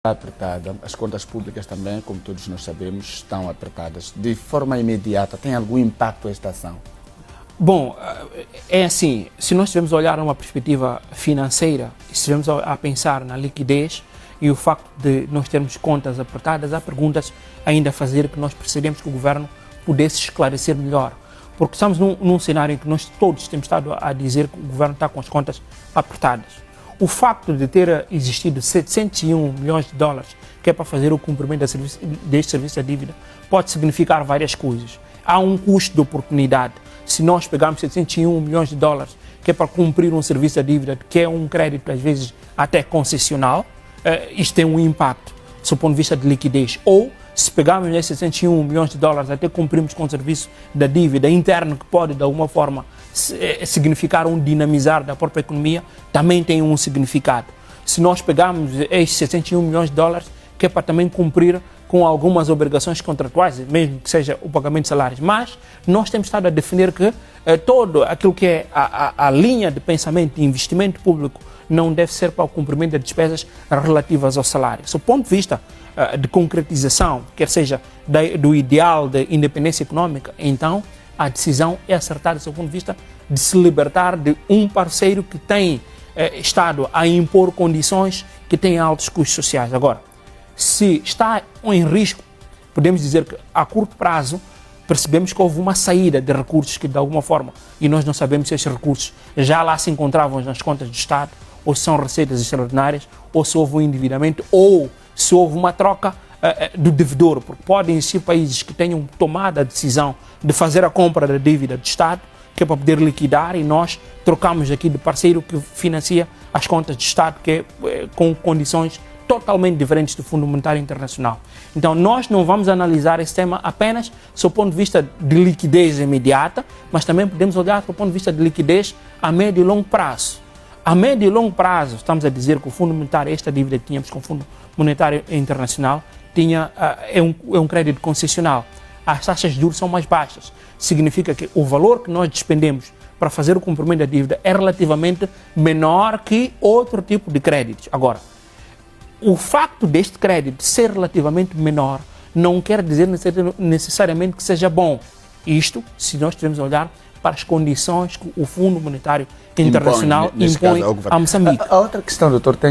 apertada, as contas públicas também, como todos nós sabemos, estão apertadas. De forma imediata, tem algum impacto esta ação? Bom, é assim, se nós estivermos a olhar uma perspectiva financeira, se estivermos a pensar na liquidez e o facto de nós termos contas apertadas, há perguntas ainda a fazer que nós percebemos que o governo pudesse esclarecer melhor. Porque estamos num cenário em que nós todos temos estado a dizer que o governo está com as contas apertadas. O facto de ter existido 701 milhões de dólares, que é para fazer o cumprimento deste serviço de dívida, pode significar várias coisas. Há um custo de oportunidade. Se nós pegarmos 701 milhões de dólares, que é para cumprir um serviço de dívida, que é um crédito às vezes até concessional, isto tem um impacto do ponto de vista de liquidez. Ou, se pegarmos esses 701 milhões de dólares até cumprirmos com o serviço da dívida interno, que pode de alguma forma significar um dinamizar da própria economia, também tem um significado. Se nós pegarmos esses 701 milhões de dólares, que é para também cumprir com algumas obrigações contratuais, mesmo que seja o pagamento de salários, mas nós temos estado a defender que todo aquilo que é a linha de pensamento de investimento público não deve ser para o cumprimento de despesas relativas ao salário. Do ponto de vista de concretização, quer seja do ideal de independência econômica, então a decisão é acertada do ponto de vista de se libertar de um parceiro que tem estado a impor condições que têm altos custos sociais. Agora, se está em risco, podemos dizer que a curto prazo percebemos que houve uma saída de recursos que de alguma forma, e nós não sabemos se esses recursos já lá se encontravam nas contas do Estado, ou se são receitas extraordinárias, ou se houve um endividamento, ou se houve uma troca do devedor, porque podem existir países que tenham tomado a decisão de fazer a compra da dívida do Estado, que é para poder liquidar, e nós trocamos aqui de parceiro que financia as contas do Estado, que é com condições totalmente diferentes do Fundo Monetário Internacional. Então, nós não vamos analisar esse tema apenas do ponto de vista de liquidez imediata, mas também podemos olhar do ponto de vista de liquidez a médio e longo prazo. A médio e longo prazo, estamos a dizer que o Fundo Monetário, esta dívida que tínhamos com o Fundo Monetário Internacional, é um crédito concessional. As taxas de juros são mais baixas. Significa que o valor que nós despendemos para fazer o cumprimento da dívida é relativamente menor que outro tipo de créditos. Agora, o facto deste crédito ser relativamente menor não quer dizer necessariamente que seja bom. Isto, se nós tivermos a olhar para as condições que o Fundo Monetário Internacional impõe a Moçambique. A outra questão, doutor, tem